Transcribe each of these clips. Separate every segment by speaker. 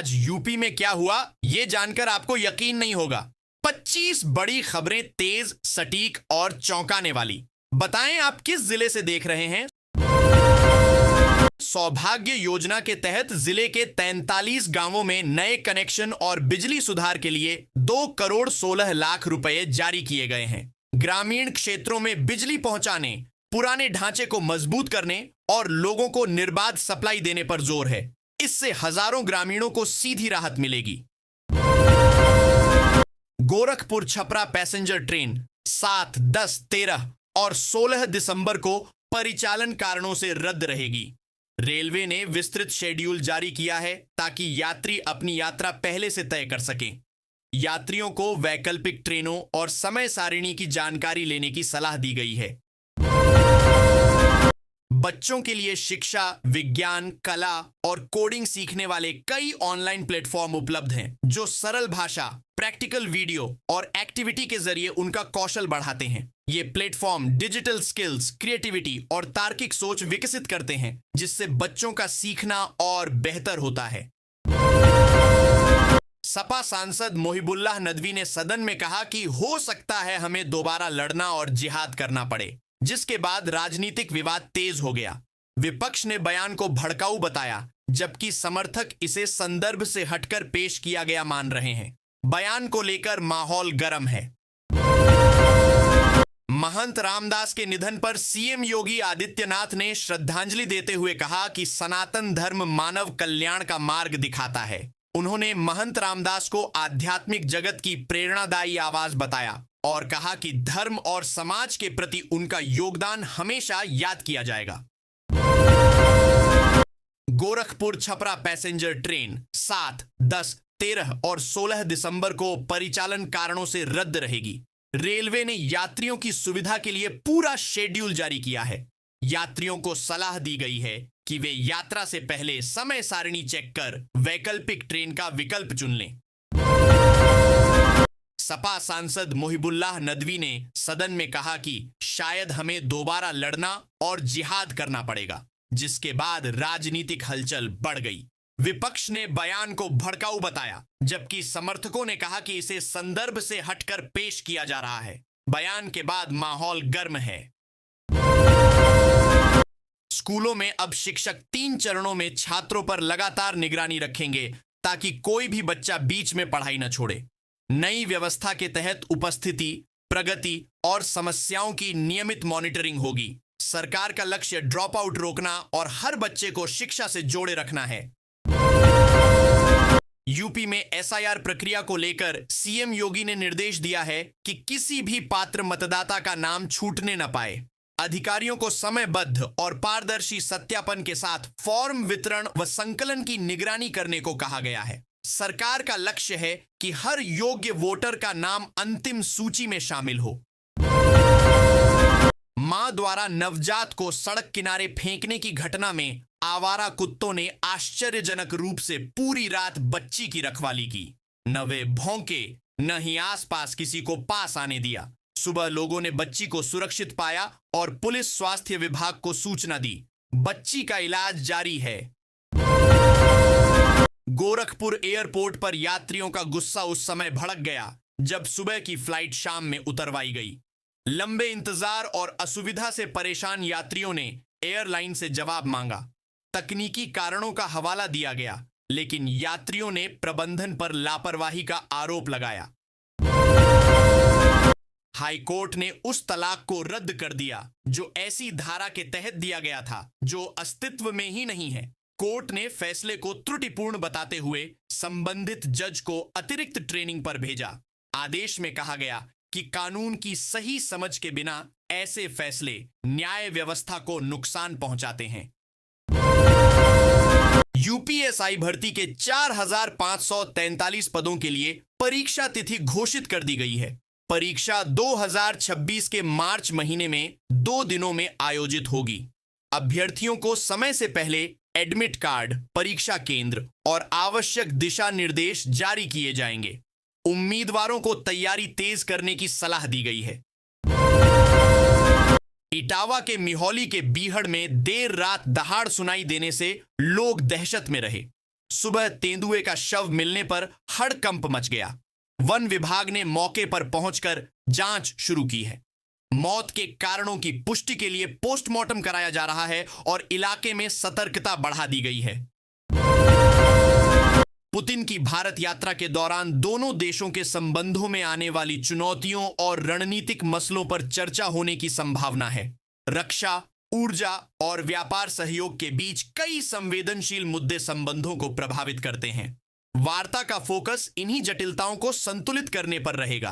Speaker 1: आज यूपी में क्या हुआ ये जानकर आपको यकीन नहीं होगा। 25 बड़ी खबरें, तेज, सटीक और चौंकाने वाली। बताएं आप किस जिले से देख रहे हैं। सौभाग्य योजना के तहत जिले के 43 गांवों में नए कनेक्शन और बिजली सुधार के लिए 2 करोड़ 16 लाख रुपए जारी किए गए हैं। ग्रामीण क्षेत्रों में बिजली पहुंचाने, पुराने ढांचे को मजबूत करने और लोगों को निर्बाध सप्लाई देने पर जोर है। इससे हजारों ग्रामीणों को सीधी राहत मिलेगी। गोरखपुर छपरा पैसेंजर ट्रेन 7, 10, 13 और 16 दिसंबर को परिचालन कारणों से रद्द रहेगी। रेलवे ने विस्तृत शेड्यूल जारी किया है ताकि यात्री अपनी यात्रा पहले से तय कर सकें। यात्रियों को वैकल्पिक ट्रेनों और समय सारिणी की जानकारी लेने की सलाह दी गई है। बच्चों के लिए शिक्षा, विज्ञान, कला और कोडिंग सीखने वाले कई ऑनलाइन प्लेटफॉर्म उपलब्ध हैं जो सरल भाषा, प्रैक्टिकल वीडियो और एक्टिविटी के जरिए उनका कौशल बढ़ाते हैं। ये प्लेटफॉर्म डिजिटल स्किल्स, क्रिएटिविटी और तार्किक सोच विकसित करते हैं, जिससे बच्चों का सीखना और बेहतर होता है। सपा सांसद मोहिबुल्लाह नदवी ने सदन में कहा कि हो सकता है हमें दोबारा लड़ना और जिहाद करना पड़े, जिसके बाद राजनीतिक विवाद तेज हो गया। विपक्ष ने बयान को भड़काऊ बताया, जबकि समर्थक इसे संदर्भ से हटकर पेश किया गया मान रहे हैं। बयान को लेकर माहौल गर्म है। महंत रामदास के निधन पर सीएम योगी आदित्यनाथ ने श्रद्धांजलि देते हुए कहा कि सनातन धर्म मानव कल्याण का मार्ग दिखाता है। उन्होंने महंत रामदास को आध्यात्मिक जगत की प्रेरणादायी आवाज बताया और कहा कि धर्म और समाज के प्रति उनका योगदान हमेशा याद किया जाएगा। गोरखपुर छपरा पैसेंजर ट्रेन 7, 10, 13 और 16 दिसंबर को परिचालन कारणों से रद्द रहेगी। रेलवे ने यात्रियों की सुविधा के लिए पूरा शेड्यूल जारी किया है। यात्रियों को सलाह दी गई है कि वे यात्रा से पहले समय सारिणी चेक कर वैकल्पिक ट्रेन का विकल्प चुन लें। सपा सांसद मोहिबुल्लाह नदवी ने सदन में कहा कि शायद हमें दोबारा लड़ना और जिहाद करना पड़ेगा, जिसके बाद राजनीतिक हलचल बढ़ गई। विपक्ष ने बयान को भड़काऊ बताया, जबकि समर्थकों ने कहा कि इसे संदर्भ से हटकर पेश किया जा रहा है। बयान के बाद माहौल गर्म है। स्कूलों में अब शिक्षक 3 चरणों में छात्रों पर लगातार निगरानी रखेंगे ताकि कोई भी बच्चा बीच में पढ़ाई न छोड़े। नई व्यवस्था के तहत उपस्थिति, प्रगति और समस्याओं की नियमित मॉनिटरिंग होगी। सरकार का लक्ष्य ड्रॉप आउट रोकना और हर बच्चे को शिक्षा से जोड़े रखना है। यूपी में एसआईआर प्रक्रिया को लेकर सीएम योगी ने निर्देश दिया है कि किसी भी पात्र मतदाता का नाम छूटने न पाए। अधिकारियों को समयबद्ध और पारदर्शी सत्यापन के साथ फॉर्म वितरण व संकलन की निगरानी करने को कहा गया है। सरकार का लक्ष्य है कि हर योग्य वोटर का नाम अंतिम सूची में शामिल हो। मां द्वारा नवजात को सड़क किनारे फेंकने की घटना में आवारा कुत्तों ने आश्चर्यजनक रूप से पूरी रात बच्ची की रखवाली की। न वे भौंके, न ही आसपास किसी को पास आने दिया। सुबह लोगों ने बच्ची को सुरक्षित पाया और पुलिस स्वास्थ्य विभाग को सूचना दी। बच्ची का इलाज जारी है। गोरखपुर एयरपोर्ट पर यात्रियों का गुस्सा उस समय भड़क गया जब सुबह की फ्लाइट शाम में उतरवाई गई। लंबे इंतजार और असुविधा से परेशान यात्रियों ने एयरलाइन से जवाब मांगा। तकनीकी कारणों का हवाला दिया गया, लेकिन यात्रियों ने प्रबंधन पर लापरवाही का आरोप लगाया। हाईकोर्ट ने उस तलाक को रद्द कर दिया जो ऐसी धारा के तहत दिया गया था, जो अस्तित्व में ही नहीं है। कोर्ट ने फैसले को त्रुटिपूर्ण बताते हुए संबंधित जज को अतिरिक्त ट्रेनिंग पर भेजा। आदेश में कहा गया कि कानून की सही समझ के बिना ऐसे फैसले न्याय व्यवस्था को नुकसान पहुंचाते हैं। यूपीएसआई भर्ती के 4,543 पदों के लिए परीक्षा तिथि घोषित कर दी गई है। परीक्षा 2026 के मार्च महीने में 2 दिनों में आयोजित होगी। अभ्यर्थियों को समय से पहले एडमिट कार्ड, परीक्षा केंद्र और आवश्यक दिशा निर्देश जारी किए जाएंगे। उम्मीदवारों को तैयारी तेज करने की सलाह दी गई है। इटावा के मिहौली के बीहड़ में देर रात दहाड़ सुनाई देने से लोग दहशत में रहे। सुबह तेंदुए का शव मिलने पर हड़कंप मच गया। वन विभाग ने मौके पर पहुंचकर जांच शुरू की है। मौत के कारणों की पुष्टि के लिए पोस्टमार्टम कराया जा रहा है और इलाके में सतर्कता बढ़ा दी गई है। पुतिन की भारत यात्रा के दौरान दोनों देशों के संबंधों में आने वाली चुनौतियों और रणनीतिक मसलों पर चर्चा होने की संभावना है। रक्षा, ऊर्जा और व्यापार सहयोग के बीच कई संवेदनशील मुद्दे संबंधों को प्रभावित करते हैं। वार्ता का फोकस इन्हीं जटिलताओं को संतुलित करने पर रहेगा।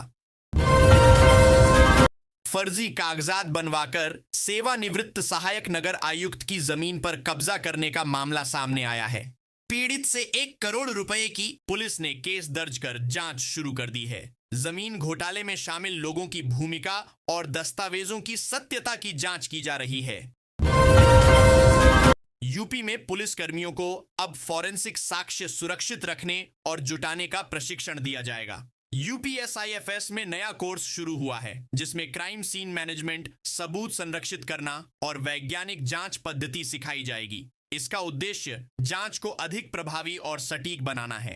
Speaker 1: फर्जी कागजात बनवाकर सेवानिवृत्त सहायक नगर आयुक्त की जमीन पर कब्जा करने का मामला सामने आया है। पीड़ित से 1 करोड़ रुपए की पुलिस ने केस दर्ज कर जांच शुरू कर दी है। जमीन घोटाले में शामिल लोगों की भूमिका और दस्तावेजों की सत्यता की जांच की जा रही है। यूपी में पुलिस कर्मियों को अब फॉरेंसिक साक्ष्य सुरक्षित रखने और जुटाने का प्रशिक्षण दिया जाएगा। यूपीएसआईएफएस में नया कोर्स शुरू हुआ है, जिसमें क्राइम सीन मैनेजमेंट, सबूत संरक्षित करना और वैज्ञानिक जांच पद्धति सिखाई जाएगी। इसका उद्देश्य जांच को अधिक प्रभावी और सटीक बनाना है।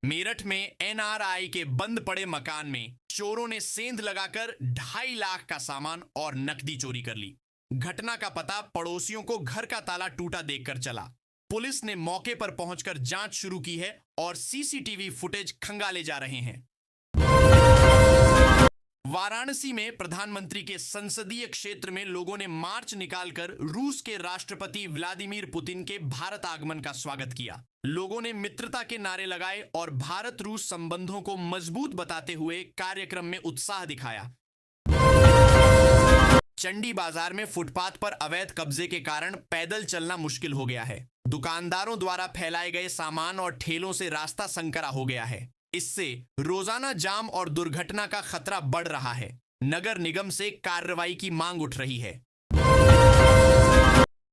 Speaker 1: मेरठ में एनआरआई के बंद पड़े मकान में चोरों ने सेंध लगाकर 2.5 लाख का सामान और नकदी चोरी कर ली। घटना का पता पड़ोसियों को घर का ताला टूटा देखकर चला। पुलिस ने मौके पर पहुंचकर जांच शुरू की है और सीसीटीवी फुटेज खंगाले जा रहे हैं। वाराणसी में प्रधानमंत्री के संसदीय क्षेत्र में लोगों ने मार्च निकालकर रूस के राष्ट्रपति व्लादिमीर पुतिन के भारत आगमन का स्वागत किया। लोगों ने मित्रता के नारे लगाए और भारत रूस संबंधों को मजबूत बताते हुए कार्यक्रम में उत्साह दिखाया। चंडी बाजार में फुटपाथ पर अवैध कब्जे के कारण पैदल चलना मुश्किल हो गया है। दुकानदारों द्वारा फैलाए गए सामान और ठेलों से रास्ता संकरा हो गया है। इससे रोजाना जाम और दुर्घटना का खतरा बढ़ रहा है। नगर निगम से कार्रवाई की मांग उठ रही है।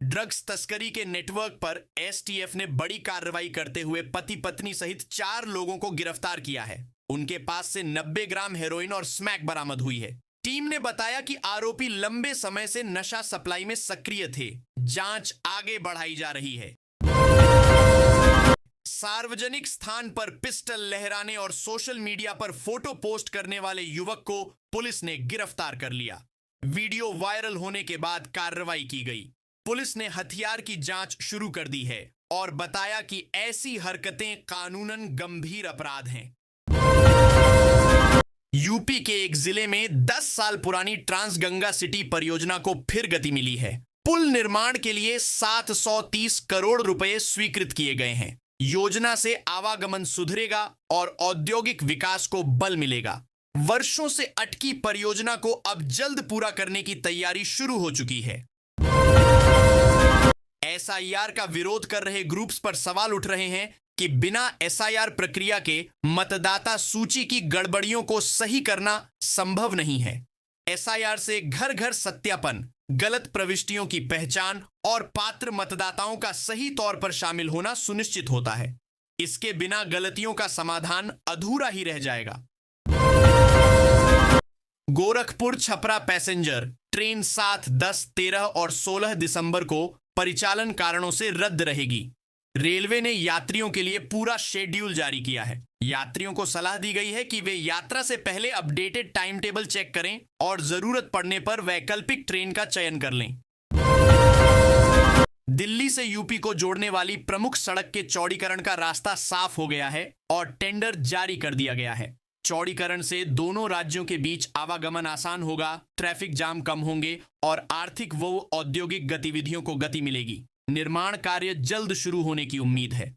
Speaker 1: ड्रग्स तस्करी के नेटवर्क पर एसटीएफ ने बड़ी कार्रवाई करते हुए पति पत्नी सहित 4 लोगों को गिरफ्तार किया है। उनके पास से 90 ग्राम हेरोइन और स्मैक बरामद हुई है। टीम ने बताया कि आरोपी लंबे समय से नशा सप्लाई में सक्रिय थे। जांच आगे बढ़ाई जा रही है। सार्वजनिक स्थान पर पिस्टल लहराने और सोशल मीडिया पर फोटो पोस्ट करने वाले युवक को पुलिस ने गिरफ्तार कर लिया। वीडियो वायरल होने के बाद कार्रवाई की गई। पुलिस ने हथियार की जांच शुरू कर दी है और बताया कि ऐसी हरकतें कानूनन गंभीर अपराध हैं। यूपी के एक जिले में 10 साल पुरानी ट्रांसगंगा सिटी परियोजना को फिर गति मिली है। पुल निर्माण के लिए 730 करोड़ रुपए स्वीकृत किए गए हैं। योजना से आवागमन सुधरेगा और औद्योगिक विकास को बल मिलेगा। वर्षों से अटकी परियोजना को अब जल्द पूरा करने की तैयारी शुरू हो चुकी है। एसआईआर का विरोध कर रहे ग्रुप्स पर सवाल उठ रहे हैं कि बिना एसआईआर प्रक्रिया के मतदाता सूची की गड़बड़ियों को सही करना संभव नहीं है। एसआईआर से घर घर सत्यापन, गलत प्रविष्टियों की पहचान और पात्र मतदाताओं का सही तौर पर शामिल होना सुनिश्चित होता है। इसके बिना गलतियों का समाधान अधूरा ही रह जाएगा। गोरखपुर छपरा पैसेंजर ट्रेन 7, 10, 13 और 16 दिसंबर को परिचालन कारणों से रद्द रहेगी। रेलवे ने यात्रियों के लिए पूरा शेड्यूल जारी किया है। यात्रियों को सलाह दी गई है कि वे यात्रा से पहले अपडेटेड टाइम टेबल चेक करें और जरूरत पड़ने पर वैकल्पिक ट्रेन का चयन कर लें। दिल्ली से यूपी को जोड़ने वाली प्रमुख सड़क के चौड़ीकरण का रास्ता साफ हो गया है और टेंडर जारी कर दिया गया है। चौड़ीकरण से दोनों राज्यों के बीच आवागमन आसान होगा, ट्रैफिक जाम कम होंगे और आर्थिक व औद्योगिक गतिविधियों को गति मिलेगी। निर्माण कार्य जल्द शुरू होने की उम्मीद है।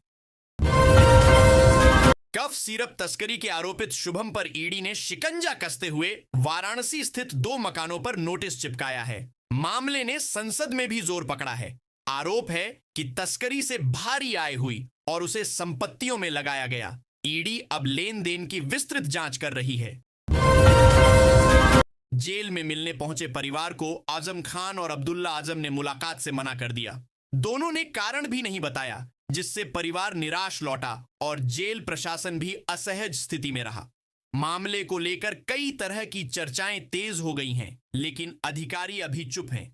Speaker 1: कफ सिरप तस्करी के आरोपित शुभम पर ईडी ने शिकंजा कसते हुए वाराणसी स्थित 2 मकानों पर नोटिस चिपकाया है। मामले ने संसद में भी जोर पकड़ा है। आरोप है कि तस्करी से भारी आय हुई और उसे संपत्तियों में लगाया गया। ईडी अब लेन देन की विस्तृत जांच कर रही है। जेल में मिलने पहुंचे परिवार को आजम खान और अब्दुल्ला आजम ने मुलाकात से मना कर दिया। दोनों ने कारण भी नहीं बताया, जिससे परिवार निराश लौटा और जेल प्रशासन भी असहज स्थिति में रहा। मामले को लेकर कई तरह की चर्चाएं तेज हो गई हैं, लेकिन अधिकारी अभी चुप हैं।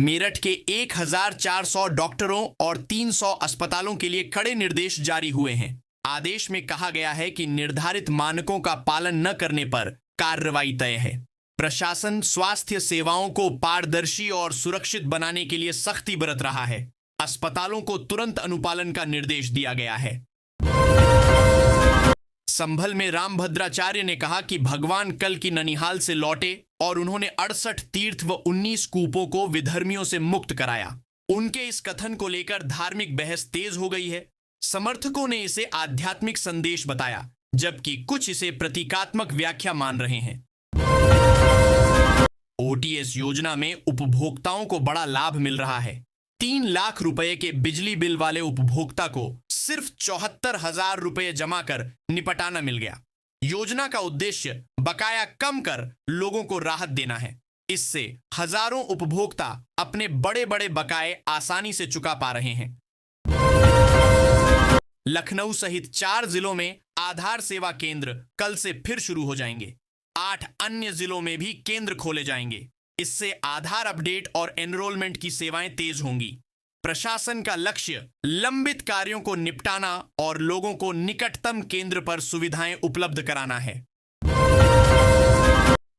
Speaker 1: मेरठ के 1400 डॉक्टरों और 300 अस्पतालों के लिए कड़े निर्देश जारी हुए हैं। आदेश में कहा गया है कि निर्धारित मानकों का पालन न करने पर कार्रवाई तय है। प्रशासन स्वास्थ्य सेवाओं को पारदर्शी और सुरक्षित बनाने के लिए सख्ती बरत रहा है। अस्पतालों को तुरंत अनुपालन का निर्देश दिया गया है। संभल में रामभद्राचार्य ने कहा कि भगवान कल की ननिहाल से लौटे और उन्होंने 68 तीर्थ व 19 कूपों को विधर्मियों से मुक्त कराया। उनके इस कथन को लेकर धार्मिक बहस तेज हो गई है। समर्थकों ने इसे आध्यात्मिक संदेश बताया, जबकि कुछ इसे प्रतीकात्मक व्याख्या मान रहे हैं। ओटीएस योजना में उपभोक्ताओं को बड़ा लाभ मिल रहा है। 3 लाख रुपए के बिजली बिल वाले उपभोक्ता को सिर्फ 74,000 रुपए जमा कर निपटाना मिल गया। योजना का उद्देश्य बकाया कम कर लोगों को राहत देना है। इससे हजारों उपभोक्ता अपने बड़े बड़े बकाए आसानी से चुका पा रहे हैं। लखनऊ सहित 4 जिलों में आधार सेवा केंद्र कल से फिर शुरू हो जाएंगे। 8 अन्य जिलों में भी केंद्र खोले जाएंगे। इससे आधार अपडेट और एनरोलमेंट की सेवाएं तेज होंगी। प्रशासन का लक्ष्य लंबित कार्यों को निपटाना और लोगों को निकटतम केंद्र पर सुविधाएं उपलब्ध कराना है।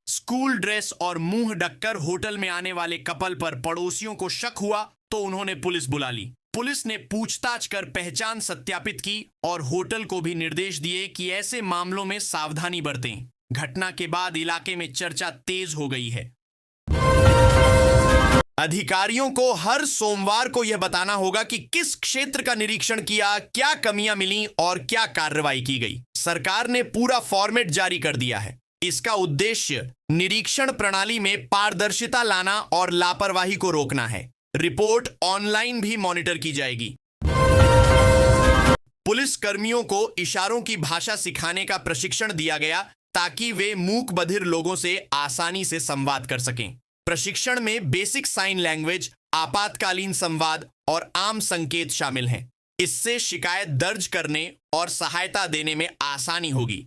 Speaker 1: स्कूल ड्रेस और मुंह ढककर होटल में आने वाले कपल पर पड़ोसियों को शक हुआ तो उन्होंने पुलिस बुला ली। पुलिस ने पूछताछ कर पहचान सत्यापित की और होटल को भी निर्देश दिए कि ऐसे मामलों में सावधानी बरतें। घटना के बाद इलाके में चर्चा तेज हो गई है। अधिकारियों को हर सोमवार को यह बताना होगा कि किस क्षेत्र का निरीक्षण किया, क्या कमियां मिली और क्या कार्रवाई की गई। सरकार ने पूरा फॉर्मेट जारी कर दिया है। इसका उद्देश्य निरीक्षण प्रणाली में पारदर्शिता लाना और लापरवाही को रोकना है। रिपोर्ट ऑनलाइन भी मॉनिटर की जाएगी। पुलिस कर्मियों को इशारों की भाषा सिखाने का प्रशिक्षण दिया गया ताकि वे मूक बधिर लोगों से आसानी से संवाद कर सकें। प्रशिक्षण में बेसिक साइन लैंग्वेज, आपातकालीन संवाद और आम संकेत शामिल हैं। इससे शिकायत दर्ज करने और सहायता देने में आसानी होगी।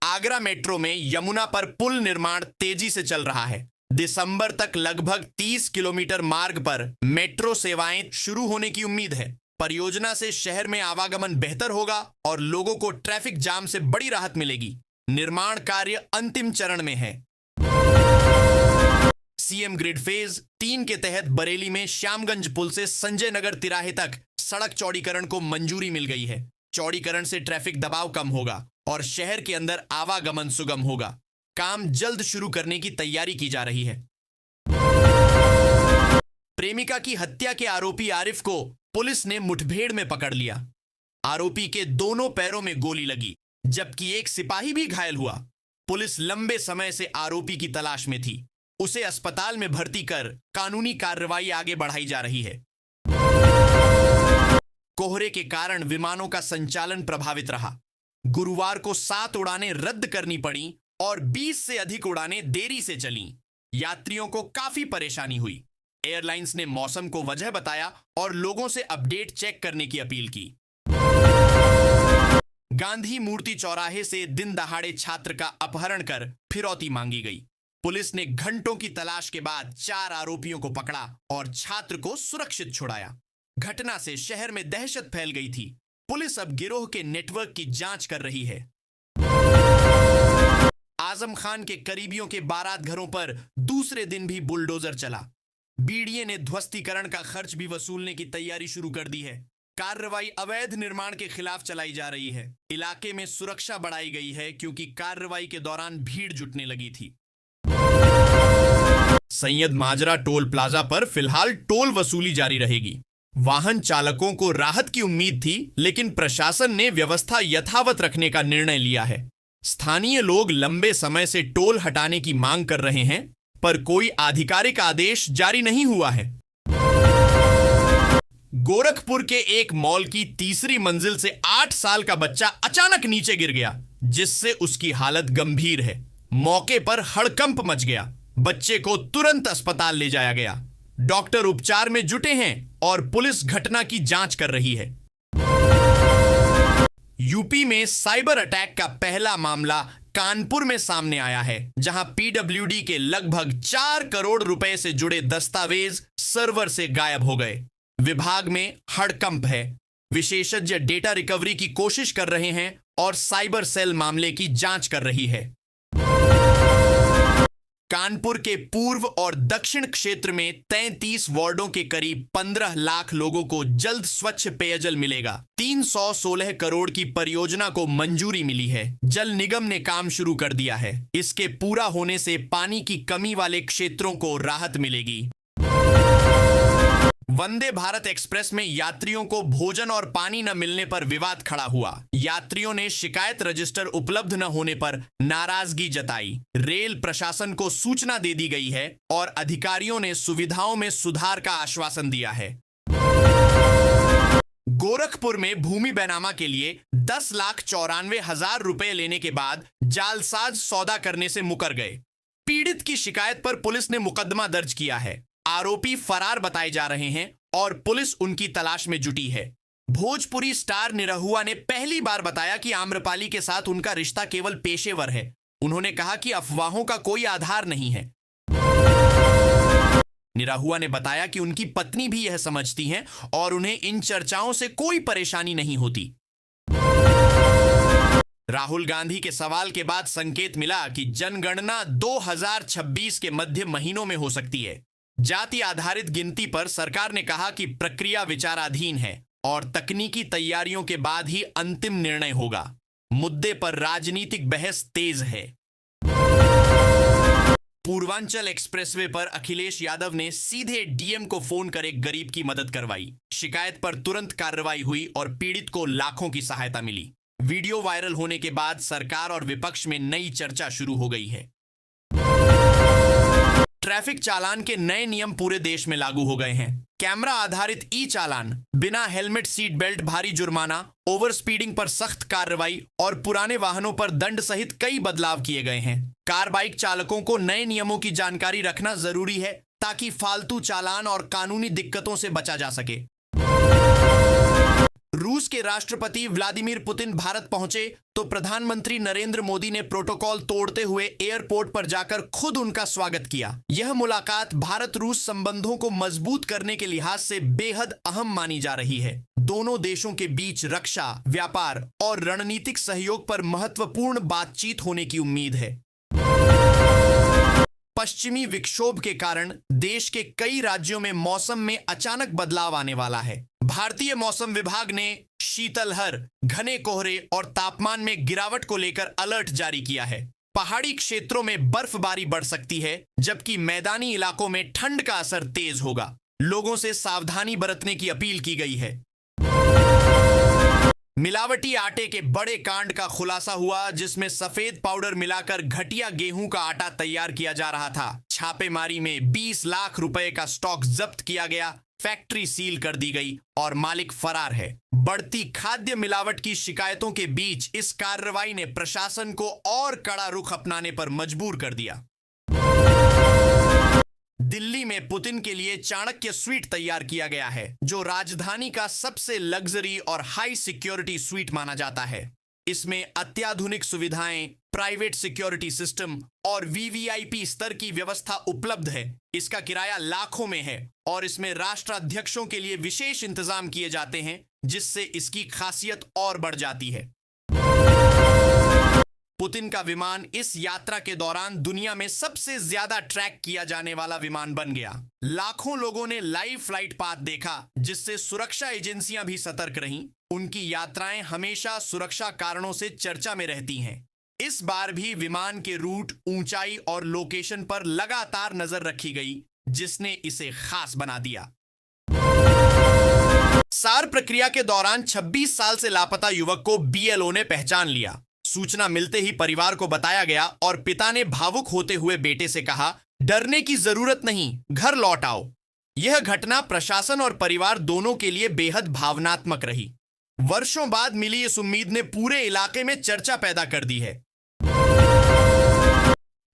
Speaker 1: आगरा मेट्रो में यमुना पर पुल निर्माण तेजी से चल रहा है। दिसंबर तक लगभग 30 किलोमीटर मार्ग पर मेट्रो सेवाएं शुरू होने की उम्मीद है। परियोजना से शहर में आवागमन बेहतर होगा और लोगों को ट्रैफिक जाम से बड़ी राहत मिलेगी। निर्माण कार्य अंतिम चरण में है। सीएम ग्रिड फेज 3 के तहत बरेली में श्यामगंज पुल से संजय नगर तिराहे तक सड़क चौड़ीकरण को मंजूरी मिल गई है। चौड़ीकरण से ट्रैफिक दबाव कम होगा और शहर के अंदर आवागमन सुगम होगा। काम जल्द शुरू करने की तैयारी की जा रही है। प्रेमिका की हत्या के आरोपी आरिफ को पुलिस ने मुठभेड़ में पकड़ लिया। आरोपी के दोनों पैरों में गोली लगी, जबकि एक सिपाही भी घायल हुआ। पुलिस लंबे समय से आरोपी की तलाश में थी। उसे अस्पताल में भर्ती कर कानूनी कार्रवाई आगे बढ़ाई जा रही है। कोहरे के कारण विमानों का संचालन प्रभावित रहा। गुरुवार को 7 उड़ानें रद्द करनी पड़ी और 20 से अधिक उड़ानें देरी से चलीं। यात्रियों को काफी परेशानी हुई। एयरलाइंस ने मौसम को वजह बताया और लोगों से अपडेट चेक करने की अपील की। गांधी मूर्ति चौराहे से दिन दहाड़े छात्र का अपहरण कर फिरौती मांगी गई। पुलिस ने घंटों की तलाश के बाद 4 आरोपियों को पकड़ा और छात्र को सुरक्षित छुड़ाया। घटना से शहर में दहशत फैल गई थी। पुलिस अब गिरोह के नेटवर्क की जांच कर रही है। आजम खान के करीबियों के बारात घरों पर दूसरे दिन भी बुलडोजर चला। बीडीए ने ध्वस्तीकरण का खर्च भी वसूलने की तैयारी शुरू कर दी है। कार्रवाई अवैध निर्माण के खिलाफ चलाई जा रही है। इलाके में सुरक्षा बढ़ाई गई है क्योंकि कार्रवाई के दौरान भीड़ जुटने लगी थी। सैयद माजरा टोल प्लाजा पर फिलहाल टोल वसूली जारी रहेगी। वाहन चालकों को राहत की उम्मीद थी, लेकिन प्रशासन ने व्यवस्था यथावत रखने का निर्णय लिया है। स्थानीय लोग लंबे समय से टोल हटाने की मांग कर रहे हैं, पर कोई आधिकारिक आदेश जारी नहीं हुआ है। गोरखपुर के एक मॉल की तीसरी मंजिल से 8 साल का बच्चा अचानक नीचे गिर गया, जिससे उसकी हालत गंभीर है। मौके पर हड़कंप मच गया। बच्चे को तुरंत अस्पताल ले जाया गया। डॉक्टर उपचार में जुटे हैं और पुलिस घटना की जांच कर रही है। यूपी में साइबर अटैक का पहला मामला कानपुर में सामने आया है, जहां पीडब्ल्यूडी के लगभग 4 करोड़ रुपए से जुड़े दस्तावेज सर्वर से गायब हो गए। विभाग में हड़कंप है। विशेषज्ञ डेटा रिकवरी की कोशिश कर रहे हैं और साइबर सेल मामले की जांच कर रही है। कानपुर के पूर्व और दक्षिण क्षेत्र में 33 वार्डों के करीब 15 लाख लोगों को जल्द स्वच्छ पेयजल मिलेगा। 316 करोड़ की परियोजना को मंजूरी मिली है। जल निगम ने काम शुरू कर दिया है। इसके पूरा होने से पानी की कमी वाले क्षेत्रों को राहत मिलेगी। वंदे भारत एक्सप्रेस में यात्रियों को भोजन और पानी न मिलने पर विवाद खड़ा हुआ। यात्रियों ने शिकायत रजिस्टर उपलब्ध न होने पर नाराजगी जताई। रेल प्रशासन को सूचना दे दी गई है और अधिकारियों ने सुविधाओं में सुधार का आश्वासन दिया है। गोरखपुर में भूमि बैनामा के लिए 10,94,000 रुपए लेने के बाद जालसाज सौदा करने से मुकर गए। पीड़ित की शिकायत पर पुलिस ने मुकदमा दर्ज किया है। आरोपी फरार बताए जा रहे हैं और पुलिस उनकी तलाश में जुटी है। भोजपुरी स्टार निरहुआ ने पहली बार बताया कि आम्रपाली के साथ उनका रिश्ता केवल पेशेवर है। उन्होंने कहा कि अफवाहों का कोई आधार नहीं है। निरहुआ ने बताया कि उनकी पत्नी भी यह समझती हैं और उन्हें इन चर्चाओं से कोई परेशानी नहीं होती। राहुल गांधी के सवाल के बाद संकेत मिला कि जनगणना 2026 के मध्य महीनों में हो सकती है। जाति आधारित गिनती पर सरकार ने कहा कि प्रक्रिया विचाराधीन है और तकनीकी तैयारियों के बाद ही अंतिम निर्णय होगा। मुद्दे पर राजनीतिक बहस तेज है। पूर्वांचल एक्सप्रेसवे पर अखिलेश यादव ने सीधे डीएम को फोन कर एक गरीब की मदद करवाई। शिकायत पर तुरंत कार्रवाई हुई और पीड़ित को लाखों की सहायता मिली। वीडियो वायरल होने के बाद सरकार और विपक्ष में नई चर्चा शुरू हो गई है। ट्रैफिक चालान के नए नियम पूरे देश में लागू हो गए हैं। कैमरा आधारित ई चालान, बिना हेलमेट सीट बेल्ट भारी जुर्माना, ओवर स्पीडिंग पर सख्त कार्रवाई और पुराने वाहनों पर दंड सहित कई बदलाव किए गए हैं। कार बाइक चालकों को नए नियमों की जानकारी रखना जरूरी है ताकि फालतू चालान और कानूनी दिक्कतों से बचा जा सके। रूस के राष्ट्रपति व्लादिमीर पुतिन भारत पहुंचे तो प्रधानमंत्री नरेंद्र मोदी ने प्रोटोकॉल तोड़ते हुए एयरपोर्ट पर जाकर खुद उनका स्वागत किया। यह मुलाकात भारत रूस संबंधों को मजबूत करने के लिहाज से बेहद अहम मानी जा रही है। दोनों देशों के बीच रक्षा, व्यापार और रणनीतिक सहयोग पर महत्वपूर्ण बातचीत होने की उम्मीद है। पश्चिमी विक्षोभ के कारण देश के कई राज्यों में मौसम में अचानक बदलाव आने वाला है। भारतीय मौसम विभाग ने शीतलहर, घने कोहरे और तापमान में गिरावट को लेकर अलर्ट जारी किया है। पहाड़ी क्षेत्रों में बर्फबारी बढ़ सकती है, जबकि मैदानी इलाकों में ठंड का असर तेज होगा। लोगों से सावधानी बरतने की अपील की गई है। मिलावटी आटे के बड़े कांड का खुलासा हुआ, जिसमें सफेद पाउडर मिलाकर घटिया गेहूं का आटा तैयार किया जा रहा था। छापेमारी में 20 लाख रुपए का स्टॉक जब्त किया गया, फैक्ट्री सील कर दी गई और मालिक फरार है। बढ़ती खाद्य मिलावट की शिकायतों के बीच इस कार्रवाई ने प्रशासन को और कड़ा रुख अपनाने पर मजबूर कर दिया। दिल्ली में पुतिन के लिए चाणक्य स्वीट तैयार किया गया है, जो राजधानी का सबसे लग्जरी और हाई सिक्योरिटी स्वीट माना जाता है। इसमें अत्याधुनिक सुविधाएं, प्राइवेट सिक्योरिटी सिस्टम और वीवीआईपी स्तर की व्यवस्था उपलब्ध है। इसका किराया लाखों में है और इसमें राष्ट्राध्यक्षों के लिए विशेष इंतजाम किए जाते हैं, जिससे इसकी खासियत और बढ़ जाती है। पुतिन का विमान इस यात्रा के दौरान दुनिया में सबसे ज्यादा ट्रैक किया जाने वाला विमान बन गया। लाखों लोगों ने लाइव फ्लाइट पाथ देखा, जिससे सुरक्षा एजेंसियां भी सतर्क रहीं। उनकी यात्राएं हमेशा सुरक्षा कारणों से चर्चा में रहती हैं। इस बार भी विमान के रूट, ऊंचाई और लोकेशन पर लगातार नजर रखी गई, जिसने इसे खास बना दिया। सार प्रक्रिया के दौरान 26 साल से लापता युवक को बीएलओ ने पहचान लिया। सूचना मिलते ही परिवार को बताया गया और पिता ने भावुक होते हुए बेटे से कहा, डरने की जरूरत नहीं, घर लौट आओ। यह घटना प्रशासन और परिवार दोनों के लिए बेहद भावनात्मक रही। वर्षों बाद मिली इस उम्मीद ने पूरे इलाके में चर्चा पैदा कर दी है।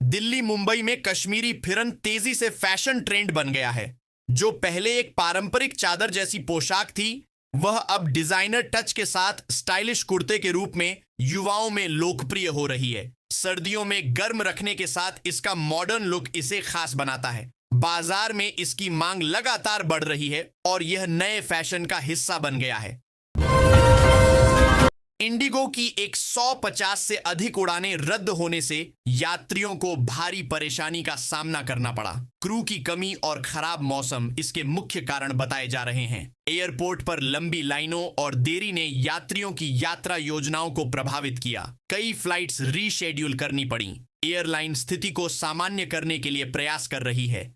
Speaker 1: दिल्ली, मुंबई में कश्मीरी फिरन तेजी से फैशन ट्रेंड बन गया है। जो पहले एक पारंपरिक चादर जैसी पोशाक थी, वह अब डिजाइनर टच के साथ स्टाइलिश कुर्ते के रूप में युवाओं में लोकप्रिय हो रही है। सर्दियों में गर्म रखने के साथ इसका मॉडर्न लुक इसे खास बनाता है। बाजार में इसकी मांग लगातार बढ़ रही है और यह नए फैशन का हिस्सा बन गया है। इंडिगो की 150 से अधिक उड़ानें रद्द होने से यात्रियों को भारी परेशानी का सामना करना पड़ा। क्रू की कमी और खराब मौसम इसके मुख्य कारण बताए जा रहे हैं। एयरपोर्ट पर लंबी लाइनों और देरी ने यात्रियों की यात्रा योजनाओं को प्रभावित किया। कई फ्लाइट्स रीशेड्यूल करनी पड़ी। एयरलाइन स्थिति को सामान्य करने के लिए प्रयास कर रही है।